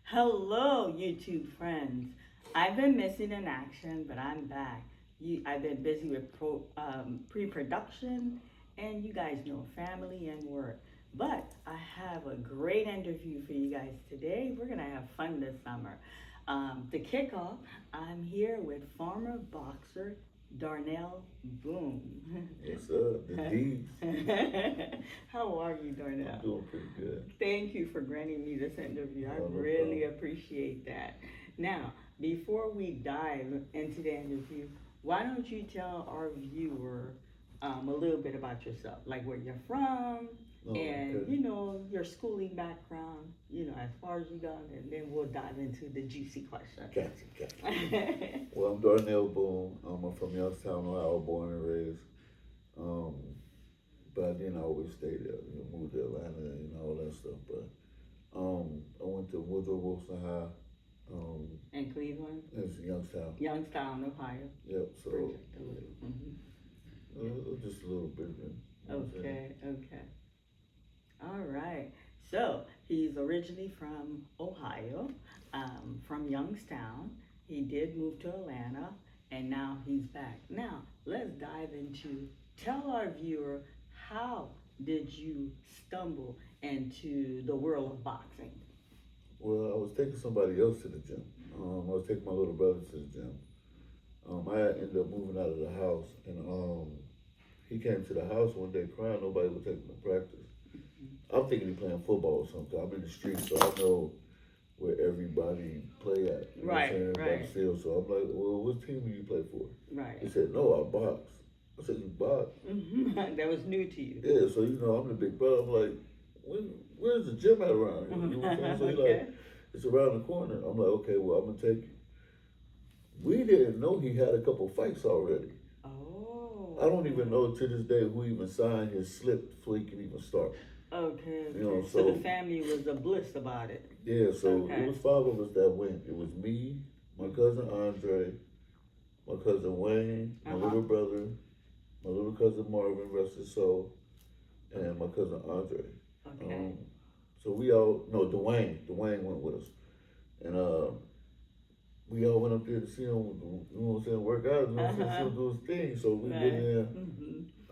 Hello, YouTube friends. I've been missing in action, but I'm back. I've been busy with pre-production, and you guys know family and work. But I have a great interview for you guys today. We're gonna have fun this summer. To kick off, I'm here with former boxer Darnell Boone. What's up? The D's. How are you, I'm Darnell? doing pretty good. Thank you for granting me this interview. I No, no really problem. appreciate that. Now, before we dive into the interview, why don't you tell our viewer a little bit about yourself, like where you're from, Oh, and okay. your schooling background, as far as you go, and then we'll dive into the juicy question. Gotcha. Well, I'm Darnell Bonne. I'm from Youngstown, Ohio, born and raised. Um, but I didn't always stay there. Moved to Atlanta and all that stuff. But I went to Woodrow Wilson High. In Cleveland, It's Youngstown. Youngstown, Ohio. Yep. So Mhm. just a little bit. Okay, okay. All right. So he's originally from Ohio, from Youngstown. He did move to Atlanta, and now he's back. Now let's dive into. Tell our viewer, how did you stumble into the world of boxing? Well, I was taking somebody else to the gym. I was taking my little brother to the gym. I ended up moving out of the house, and he came to the house one day crying. Nobody would take him to practice. I'm thinking he playing football or something. I'm in the streets, so I know where everybody play at. You know what I'm Right, saying? By the right, field. So I'm like, well, what team do you play for? He right. said, no, I box. I said, you box? That was new to you. Yeah, so I'm the big brother. I'm like, where's the gym at around here? You know what I'm saying? So he Okay. like, it's around the corner. I'm like, okay, well, I'm gonna take you. We didn't know he had a couple fights already. Oh. I don't even know to this day who even signed his slip before he could even start. Okay, You know, okay. So the family was a bliss about it. yeah, so it Okay. was five of us that went. It was me, my cousin Andre, my cousin Wayne, my Uh-huh. little brother, my little cousin Marvin, rest his soul, and my cousin Andre. Okay. So we all, no, Dwayne went with us. And we all went up there to see him, you know what I'm saying, work out, you know what I'm saying, see him do his thing. So we went Right. in there.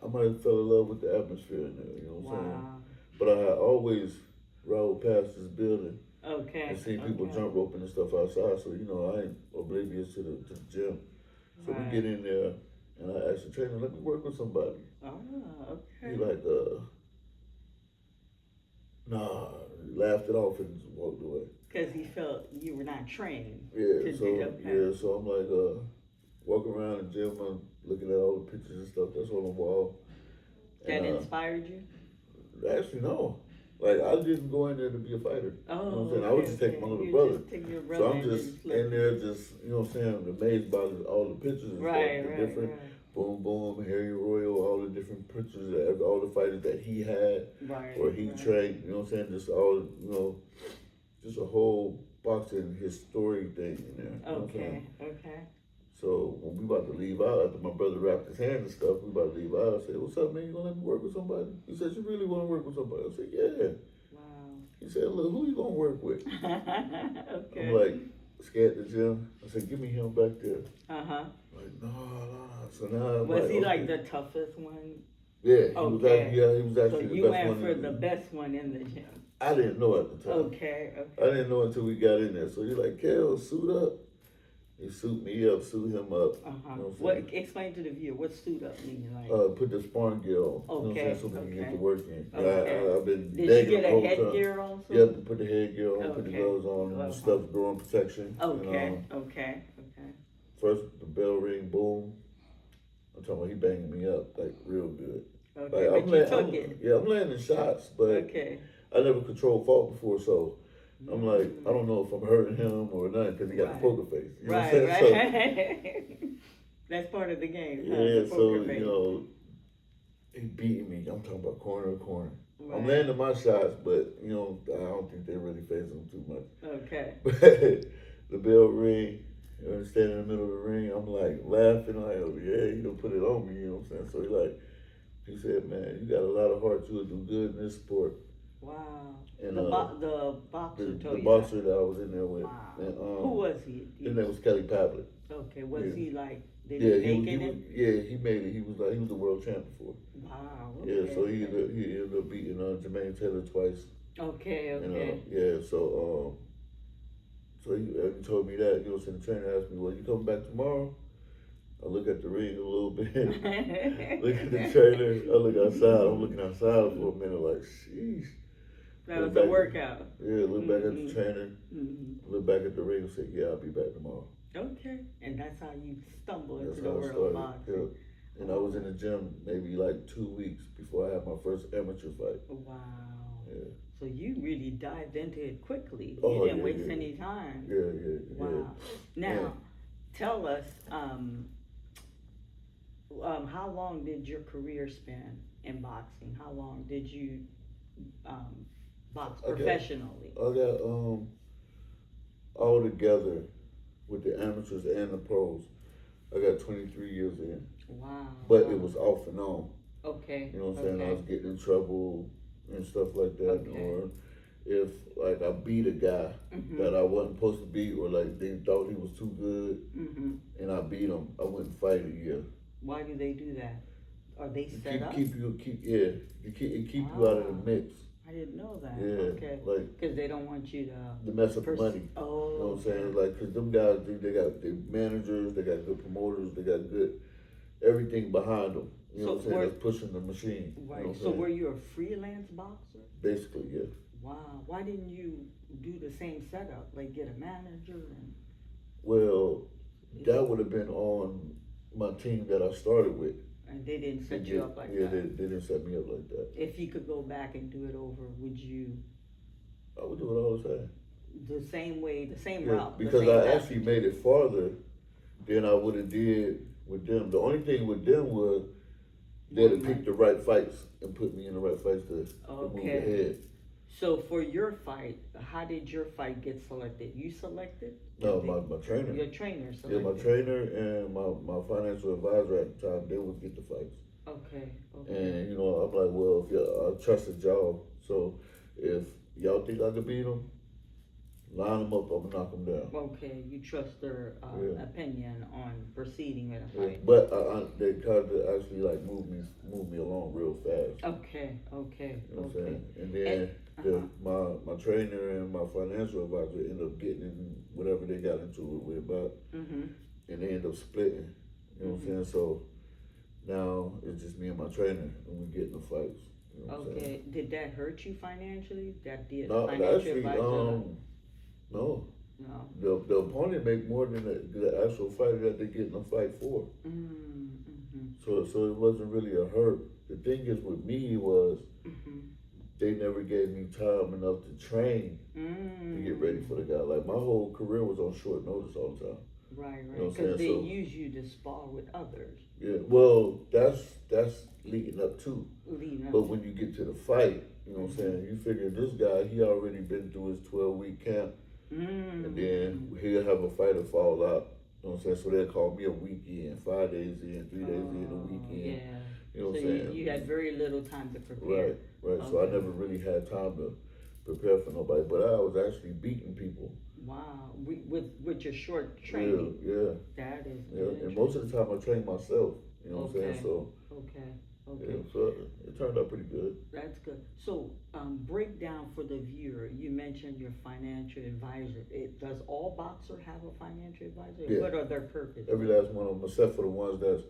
I might have fell in love with the atmosphere in there, you know what I'm saying? Wow. But I had always rode past this building Okay. and seen people Okay. jump roping and stuff outside. So, I ain't oblivious to the gym. So we Right. get in there and I asked the trainer, let me work with somebody. Oh, He okay. like, nah, he laughed it off and just walked away. Because he felt you were not trained Yeah, to so do. Okay. so I'm like, walking around the gym, I'm looking at all the pictures and stuff that's on the wall. That And inspired you? actually no. Like I didn't go in there to be a fighter. You know what I'm Oh, saying? I was okay, just taking okay. my little You brother. just take your So brother I'm and just just in there just, you know what I'm saying, amazed by all the pictures and Right, stuff. The right, different right. boom boom, Harry Royal, all the different pictures, all the fighters that he had Right, or he right. trained, you know what I'm saying? Just all, just a whole boxing history thing in there. You know what I'm Okay, saying? okay. So when we about to leave out, after my brother wrapped his hands and stuff, we about to leave out. I said, "What's up, man? You gonna let me work with somebody?" He said, "You really want to work with somebody?" I said, "Yeah." Wow. He said, "Look, who you gonna work with?" Okay. I'm like, scared the gym. I said, "Give me him back there." Uh-huh. Like, no, no. So now I'm Was like, he like okay. the toughest one? Yeah, he was Okay. actually, he was So actually the you best went one. for the best one in the gym. I didn't know at the time. Okay, I didn't know until we got in there. So he's like, "Kel, suit up." He suit me up, suit him up. Uh-huh. You know What explain to the viewer what suit up mean? Like, put the sparring gear on. You know what I'm okay, saying? So we can get okay, to work in. okay. I've been Did you begging get the a whole time. headgear also? Yep, put the headgear on, put the Okay. gloves on, and the Glove stuff on. growing protection. Okay, And, okay, okay. first the bell ring, boom. I'm talking about he banging me up like real good. Okay, Like but you took it. Yeah, I'm landing shots, but Okay. I never controlled fault before, so I'm like, Mm. I don't know if I'm hurting him or not because he got the Right. poker face. You know Right, what I'm saying? right. That's part of the game, huh? Yeah, The so poker face. he beating me. I'm talking about corner to corner. Right. I'm landing my shots, but I don't think they really phase him too much. Okay. But the bell ring, standing in the middle of the ring, I'm like laughing, like, oh yeah, he don't put it on me, you know what I'm saying? So he said, man, you got a lot of heart, you'll do good in this sport. Wow. And The boxer the told you boxer that. that I was in there with. Wow. And Who was he? his name was Kelly Pavlik. Okay. Was Yeah. he like? Did Yeah, he make it? he made it. He was the world champ before. Wow. Yeah, Okay. so he ended up beating Jermaine Taylor twice. Okay. And Okay. yeah, so he told me that. You know, so the trainer asked me, "Well, you coming back tomorrow?" I look at the ring a little bit. Look at the trainer. I look outside. I'm looking outside for a minute, like, sheesh. That was a workout. Yeah, look back at the trainer. Mm-hmm. Look back at the ring and say, "Yeah, I'll be back tomorrow." Okay, and that's how you stumble That's into the how I world of started. boxing. Yeah. And I was in the gym maybe like 2 weeks before I had my first amateur fight. Wow. Yeah. So you really dived into it quickly. Oh, You didn't yeah, waste yeah. any time. Yeah. Wow. Now, tell us, how long did your career span in boxing? How long did you box professionally? I got all together with the amateurs and the pros. I got 23 years in. Wow. But it was off and on. Okay. You know what I'm saying? I was getting in trouble and stuff like that. Okay. Or if like I beat a guy that I wasn't supposed to beat, or like they thought he was too good, and I beat him, I wouldn't fight a year. Why do they do that? Are they set up? Keep you out of the mix. I didn't know that. Yeah, okay. like because they don't want you to mess up money. Oh, you know what I'm saying? Like, cause them guys, they got the managers, they got good promoters, they got good everything behind them. You know what I'm saying? That's pushing the machine. Right. You know so were you a freelance boxer? Basically, yeah. Wow. Why didn't you do the same setup? Like get a manager and. Well, that would have been on my team that I started with. And they didn't set you up like that? Yeah, they didn't set me up like that. If you could go back and do it over, would you? I would do it all the time. The same way, the same route. Because I actually made it farther than I would have did with them. The only thing with them was they had to pick the right fights and put me in the right fights to move ahead. So for your fight, how did your fight get selected? You selected? No, my trainer. Your trainer selected? Yeah, my trainer and my financial advisor at the time, they would get the fights. Okay. And, you know, I'm like, well, I trusted y'all. So if y'all think I could beat them, line them up, I'm gonna knock them down. Okay, you trust their opinion on proceeding with a fight. But they tried to actually like move me along real fast. Okay. You know what I'm saying? And then my trainer and my financial advisor ended up getting in whatever they got into it with, but and they ended up splitting. You know what I'm saying? So now it's just me and my trainer, and we get in the fights. You know what I'm saying? Did that hurt you financially? That did. No, financial actually, advisor? No. No. The opponent make more than the actual fighter that they get in the fight for. So it wasn't really a hurt. The thing is with me was they never gave me time enough to train to get ready for the guy. Like my whole career was on short notice all the time. Right. You know Because they use you to spar with others. Yeah. Well, that's leading up to. But when you get to the fight, you know what I'm saying? You figure this guy, he already been through his 12-week camp. And then he'll have a fighter fall out. You know what I'm saying? So they'll call me a week in, 5 days in, 3 days in, a week in. Yeah. You know what I'm saying? You had very little time to prepare. Right. Okay. So I never really had time to prepare for nobody. But I was actually beating people. Wow. With your short training. Yeah. That is and most of the time I train myself. You know what I'm saying? So. Okay. Yeah, so it turned out pretty good. That's good. So, break down for the viewer. You mentioned your financial advisor. Does all boxers have a financial advisor? Yeah. What are their purposes? Every last one of them, except for the ones that's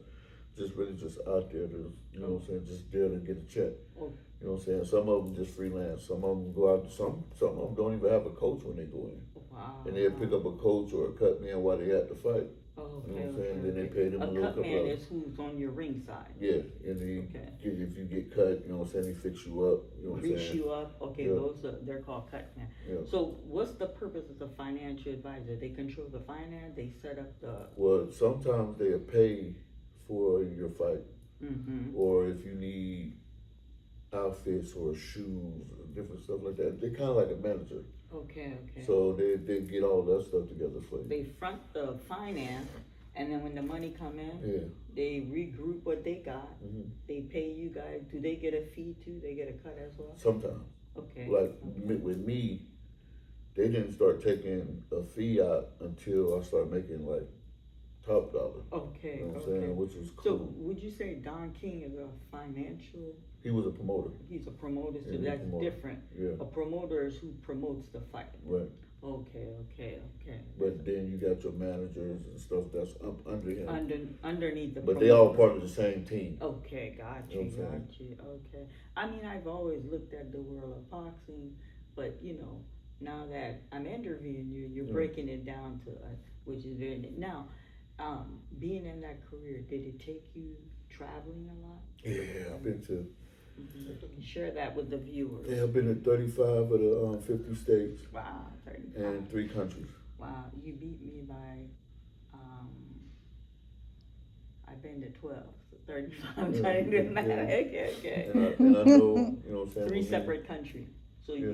just really just out there, you know what I'm saying, just there to get a check. You know what I'm saying? Some of them just freelance. Some of them go out. Some of them don't even have a coach when they go in. Wow. And they'll pick up a coach or a cut man while they at the fight. Oh, you know what I'm saying? Then they pay them a little cut man is who's on your ring side. Yeah, and then if you get cut, you know what I'm saying, he fix you up. You know what I'm saying? Fix you up. Okay, they're called cut man. Yeah. So what's the purpose of the financial advisor? They control the finance. They set up the. Well, sometimes they'll pay for your fight, or if you need outfits or shoes, or different stuff like that. They're kind of like a manager. Okay. So they get all that stuff together for you. They front the finance, and then when the money come in, they regroup what they got. They pay you guys. Do they get a fee too? They get a cut as well? Sometimes. Okay. Like Okay. with me, they didn't start taking a fee out until I started making like top dollar. Okay. You know what I'm Okay. saying? Which was So cool. would you say Don King is a financial? He was a promoter. He's a promoter, Yeah, so he was a that's promoter. different. Yeah. A promoter is who promotes the fight. Right. Okay. Okay. Okay. But then you got your managers and stuff that's up under him. Underneath the. But they all part of the same team. Okay, got You know you, what I'm got you. Okay. I mean, I've always looked at the world of boxing, but now that I'm interviewing you, you're Yeah. breaking it down to us, which is very now. Being in that career, did it take you traveling a lot? Yeah, I've been to. Share that with the viewers. Yeah, I've been to 35 of the 50 states. Wow, 35. And 3 countries. Wow, you beat me by. I've been to 12, so 35. I'm trying to do math. Okay. And I know, you know what I'm saying? 3 separate countries. So Yeah.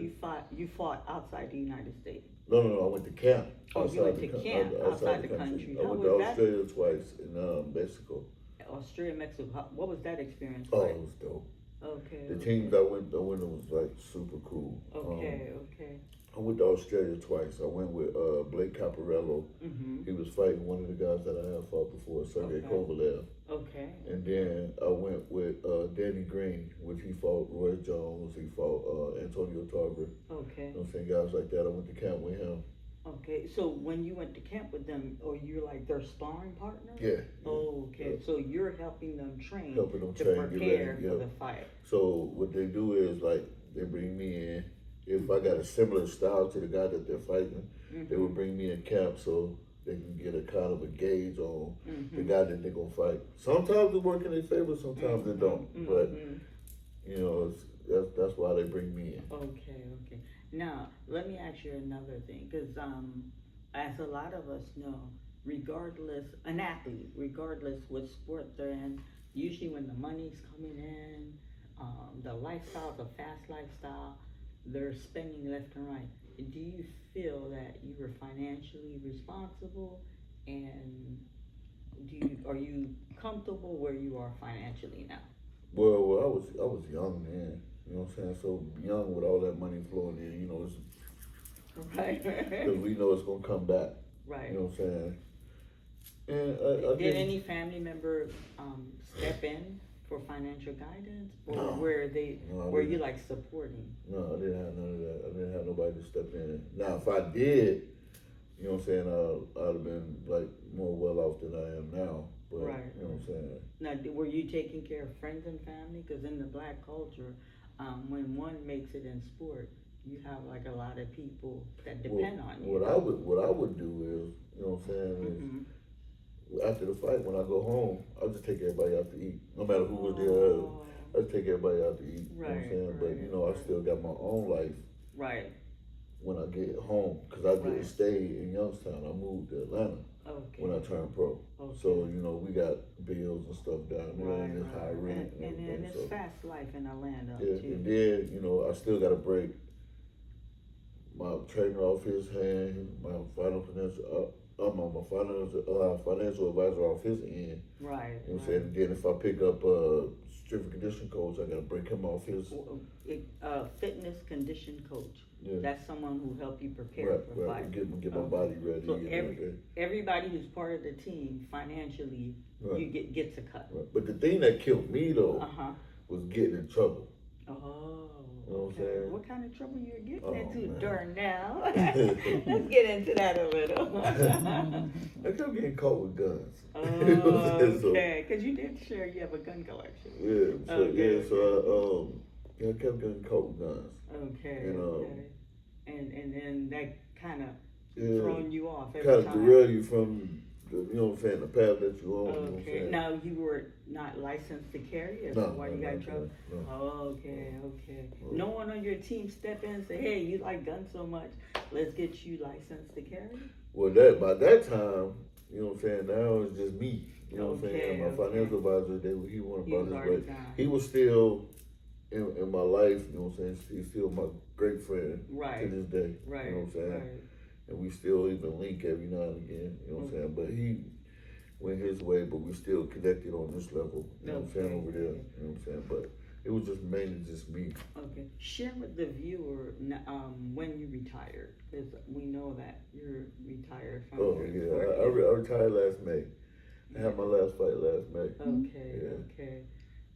you fought outside the United States. No, I went to camp. Oh, you went to camp outside the country. I How went was to that? Australia twice and Mexico. Australia, Mexico. What was that experience Oh, like? it was dope. Okay. The teams I went was like super cool. Okay. I went to Australia twice. I went with Blake Caparello. Mm-hmm. He was fighting one of the guys that I had fought before, Sergey Kovalev. Okay. And then I went with Danny Green, which he fought Roy Jones. He fought Antonio Tarver. Okay. You know what I'm saying? Guys like that. I went to camp with him. Okay, so when you went to camp with them, or you're like their sparring partner? Yeah. Oh, okay. Yeah. So you're helping them train Helping them to train, prepare get ready, for the fight. So what they do is like they bring me in. If I got a similar style to the guy that they're fighting, they would bring me in camp so they can get a kind of a gauge on the guy that they're gonna fight. Sometimes it work in their favor, sometimes it don't. But that's why they bring me in. Okay. Now let me ask you another thing, because as a lot of us know, an athlete, regardless what sport they're in, usually when the money's coming in, the lifestyle's a fast lifestyle, they're spending left and right. Do you feel that you were financially responsible, and are you comfortable where you are financially now? Well, I was young then. You know what I'm saying? So young with all that money flowing in, it's Right. because we know it's gonna come back. Right. You know what I'm saying? And Did any family member step in for financial guidance, or No. were you like supporting? No, I didn't have none of that. I didn't have nobody to step in. Now, if I did, you know what I'm saying, I'd have been like more well off than I am now. But, Right. You know what I'm saying? Now, were you taking care of friends and family? Because in the black culture, when one makes it in sport, you have like a lot of people that depend on you. What I would do is, you know what I'm saying, is after the fight, when I go home, I'll just take everybody out to eat. No matter who was there, I'll take everybody out to eat. You know what I'm saying? But, I still got my own life. Right. When I get home, because I didn't stay in Youngstown. I moved to Atlanta when I turned pro. Okay. So, we got bills and stuff down there, and it's high rent and everything. And it's fast life in Atlanta, yeah, too. and then, I still got to break my trainer off his hand, my financial advisor off his end. Right. You know what I'm saying? And then if I pick up a strength and conditioning coach, I got to break him off his. Fitness condition coach. Yeah. That's someone who help you prepare for fight. Get my body ready. So everybody who's part of the team financially, you gets a cut. Right. But the thing that killed me though was getting in trouble. Oh. You know what I'm saying? What kind of trouble you're getting into, man. Darnell? Let's get into that a little. I kept getting caught with guns. Oh, okay. Because you did share you have a gun collection. Yeah. So I kept getting caught with guns. Okay. And then that kind of thrown you off every time. Kind of derail you from the path that you're on. Okay. You know what I'm saying? Now you were not licensed to carry. Why you got in trouble? No. Oh, okay. No one on your team step in and say, "Hey, you like guns so much, let's get you licensed to carry." Well, by that time, you know what I'm saying. Now it's just me. You know what I'm saying. My financial advisor, he wasn't about his way. He was still in my life. You know what I'm saying. He's still my great friend to this day. Right. You know what I'm saying. Right. And we still even link every now and again, you know what I'm saying? But he went his way, but we still connected on this level, you know what I'm saying, over there, you know what I'm saying? But it was just mainly just me. Okay. Share with the viewer when you retired, because we know that you're retired from Oh your yeah, sport. I retired last May. I had my last fight last May. Okay, Yeah. okay.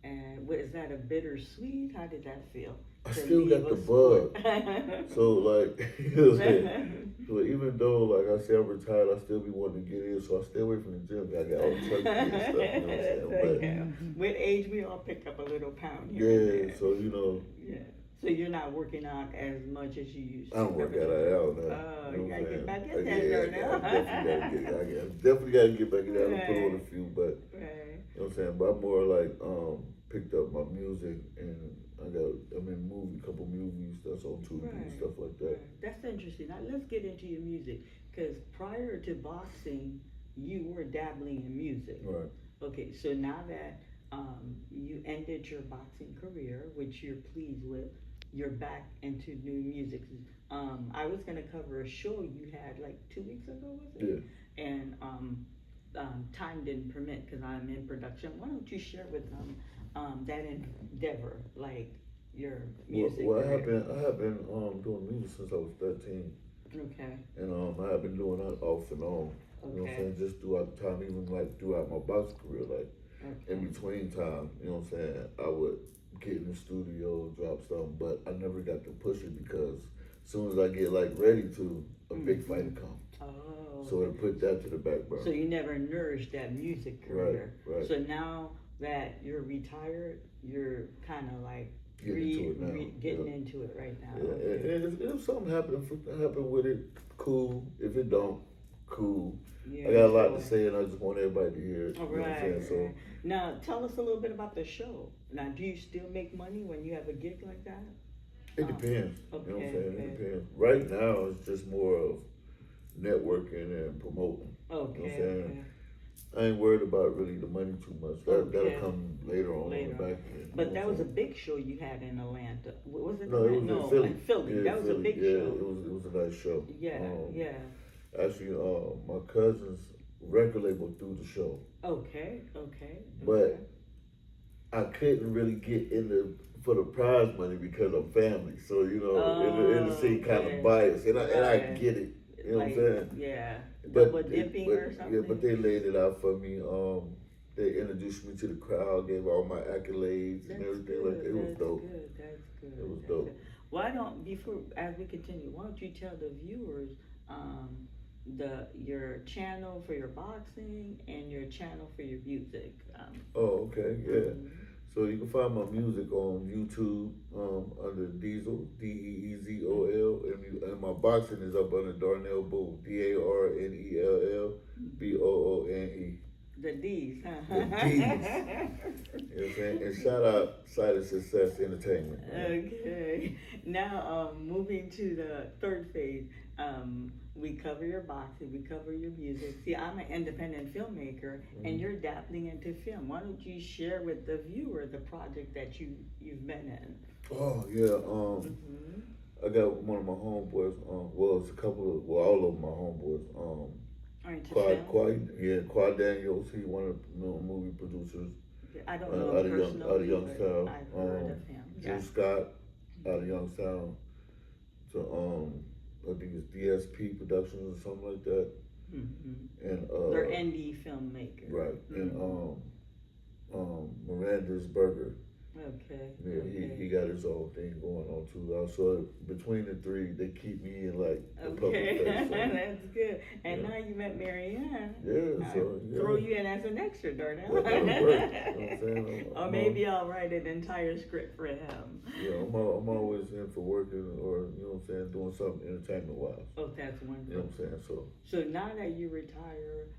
And is that a bittersweet? How did that feel I to still leave got a the sport? bug. So like, you know what I'm saying? So even though like I say I'm retired, I still be wanting to get in. So I stay away from the gym. I got all the turkey and stuff. You know what I'm saying? Okay. With age, we all pick up a little pound But here and yeah, there. so you know, Yeah. So you're not working out as much as you used I to. don't work out now. Oh, You you know gotta what I'm get saying? back in Yeah, there, I Darnell. definitely gotta get back in there. I done put on a Right. few, but Right. you know what I'm saying? But I'm more like picked up my music and I'm in couple movies that's on Tubi and Right. stuff like that. Right. That's interesting. Now let's get into your music, because prior to boxing, you were dabbling in music. Right. Okay, so now that you ended your boxing career, which you're pleased with, you're back into new music. I was gonna cover a show you had like 2 weeks ago, was it? Yeah. And time didn't permit because I'm in production. Why don't you share with them that endeavor, like your music Well, career? I have been doing music since I was 13, Okay. and I have been doing that off and on. You know what I'm Okay. saying? Just throughout the time, even like throughout my boxing career, like Okay. in between time. You know what I'm saying? I would get in the studio, drop something, but I never got to push it because as soon as I get like ready to, a big fight would come. Oh. So it put that to the back burner. So you never nourished that music career. Right. So now that you're retired, you're kind of like getting Yeah. into it right now. Yeah. Okay. And if something happen with it, cool. If it don't, cool. You I got a lot enjoy to say, and I just want everybody to hear it. All You know what I'm right, saying? right. Now, tell us a little bit about the show. Now, do you still make money when you have a gig like that? So it depends. Okay, You know what I'm saying? okay. It depends. Right now, it's just more of networking and promoting. Okay, You know what I'm saying? okay. I ain't worried about really the money too much. That'll come later on Later. in the back end. But that was a big show you had in Atlanta. Was it No, it was Atlanta? in Philly. In Philly. Yeah, That was Philly. a big Yeah, show. it was a nice show. Yeah, yeah. Actually, my cousin's record label threw the show. Okay, okay. But I couldn't really get for the prize money because I'm family. So, you know, in the scene kind of biased. And I get it. You know what I'm saying? Yeah. But, Double dipping or something? Yeah, but they laid it out for me. They introduced me to the crowd, gave all my accolades and everything like that. It was dope. That's good. It was dope. Good. Why don't, as we continue, why don't you tell the viewers your channel for your boxing and your channel for your music? Oh, okay, yeah. So you can find my music on YouTube under Diesel, Deezol, and my boxing is up under Darnell Bonne, Darnell Boone. The D's, huh? The D's. You know what I'm saying? And shout out Side of Success Entertainment. Okay. Now, moving to the third phase, we cover your boxing, we cover your music. See, I'm an independent filmmaker, and you're dabbling into film. Why don't you share with the viewer the project that you've been in? Oh yeah. I got one of my homeboys. It's a couple of all of my homeboys. Quad Daniels. He one of the movie producers. I don't know him personally, out of Youngstown. I've heard of him. Drew Scott out of Youngstown. So I think it's DSP Productions or something like that. And they're indie filmmakers. Right. And Miranda's Burger. Okay. Yeah, he got his own thing going on too. So between the three, they keep me in like the public face. That's good. And now you met Marianne. Yeah, Throw you in as an extra, Darnell. That'll work. You know what I'm saying? Or maybe I'll write an entire script for him. Yeah, I'm always in for working or you know what I'm saying, doing something entertainment wise. Oh, that's wonderful. You know what I'm saying? So now that you retire,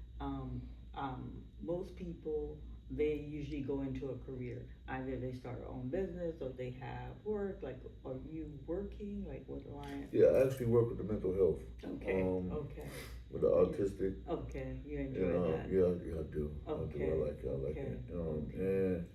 most people, they usually go into a career. Either they start their own business or they have work. Like, are you working? Like, what line? Yeah, I actually work with the mental health. Okay. Okay. With the autistic. Okay, you enjoy that. Yeah, I do. Okay. I like it. And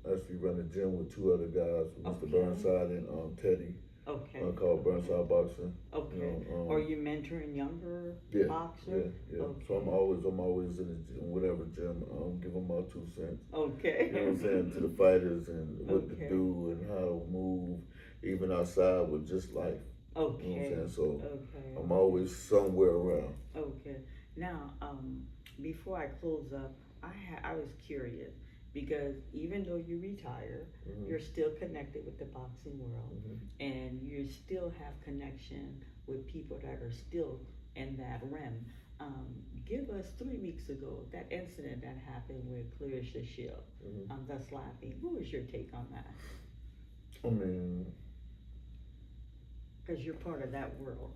I actually run a gym with two other guys, Mr. Burnside and Teddy. Okay. called Burnside Boxing. Okay. Are you mentoring younger boxers? Yeah. Okay. So I'm always in the gym, whatever gym, give them my 2 cents. Okay. You know what I'm saying, to the fighters and what to do and how to move, even outside with just life. Okay. You know what I'm saying? So Okay. I'm always somewhere around. Okay. Now, before I close up, I was curious because even though you retire, you're still connected with the boxing world, and you still have connection with people that are still in that realm. Give us 3 weeks ago that incident that happened with Clarissa Shield, the slapping. What was your take on that? I mean, because you're part of that world.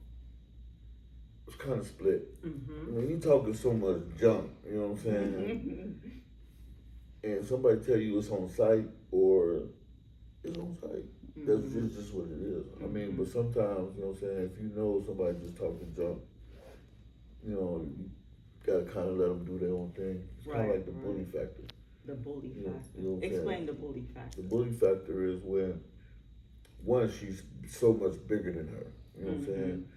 It's kind of split. I mean, you talking so much junk, you know what I'm saying? And somebody tell you it's on site or it's on site. That's just what it is. I mean, but sometimes, you know what I'm saying, if you know somebody just talking junk, you know, you gotta kind of let them do their own thing. It's kind of like the bully factor. The bully factor. You know what I'm Explain saying? The bully factor. The bully factor is when, one, she's so much bigger than her. You know what I'm saying?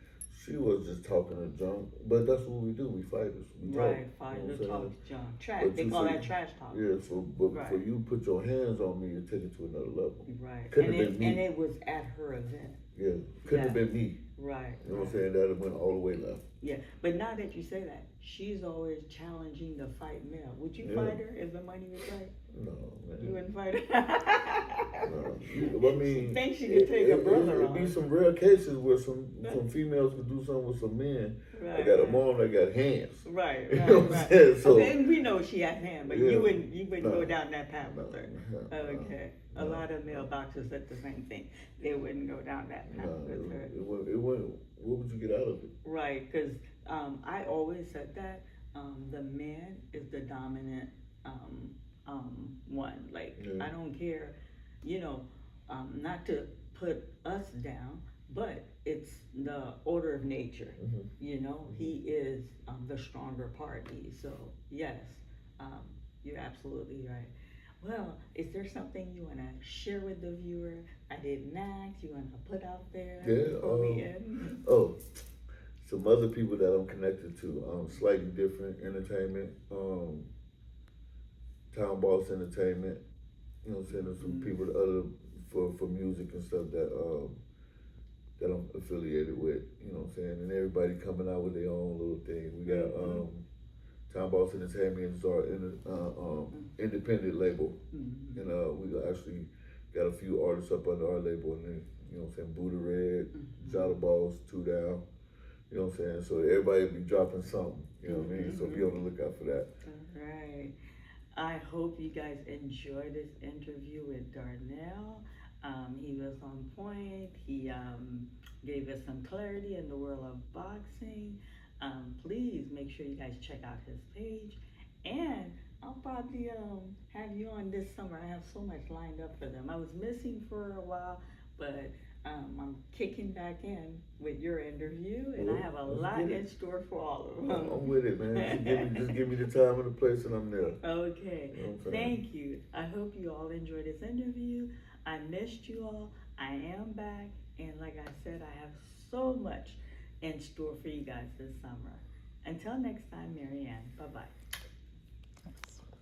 She was just talking a junk, but that's what we do. We fighters. We right, talk. fighters You know talk junk. Trash. They you call that trash talk. Yeah. So, but for you put your hands on me and take it to another level. Right. Couldn't have been me. And it was at her event. Yeah. Couldn't have been me. Right. You know what I'm saying? That went all the way left. Yeah, but now that you say that, she's always challenging the fight Mel. Would you fight her if the money was right? No, man. You wouldn't fight her? No. I mean, she thinks she could take a brother on. It'd be some rare cases where some females could do something with some men. Right, they got a mom that got hands. Right, You know what I'm saying? So, okay, we know she has hands, but you wouldn't go down that path with her. Okay. A lot of male boxers said the same thing. They wouldn't go down that path with her. It wouldn't. What would you get out of it? Right, because I always said that the man is the dominant one. Like, I don't care, you know, not to put us down, but it's the order of nature. You know, he is the stronger party. So, yes, you're absolutely right. Well, is there something you want to share with the viewer? I didn't ask. You want to put out there before we end? Oh, some other people that I'm connected to, Slightly Different Entertainment, Town Boss Entertainment. You know what I'm saying? There's some people for music and stuff that I'm affiliated with. You know what I'm saying? And everybody coming out with their own little thing. We got Town Boss Entertainment is our independent label, and we actually got a few artists up under our label, and you know what I'm saying, Buddha Red, Jada Boss, Two Down, you know what I'm saying. So everybody be dropping something, you know what I mean. So be on the lookout for that. All right. I hope you guys enjoyed this interview with Darnell. He was on point. He gave us some clarity in the world of boxing. Please make sure you guys check out his page, and I'll probably have you on this summer. I have so much lined up for them. I was missing for a while, but I'm kicking back in with your interview, and I have a lot in store for all of them. I'm with it, man. Just give me the time and the place, and I'm there. Okay. You know what I'm Thank you. I hope you all enjoyed this interview. I missed you all. I am back, and like I said, I have so much in store for you guys this summer. Until next time, Marianne. Bye-bye.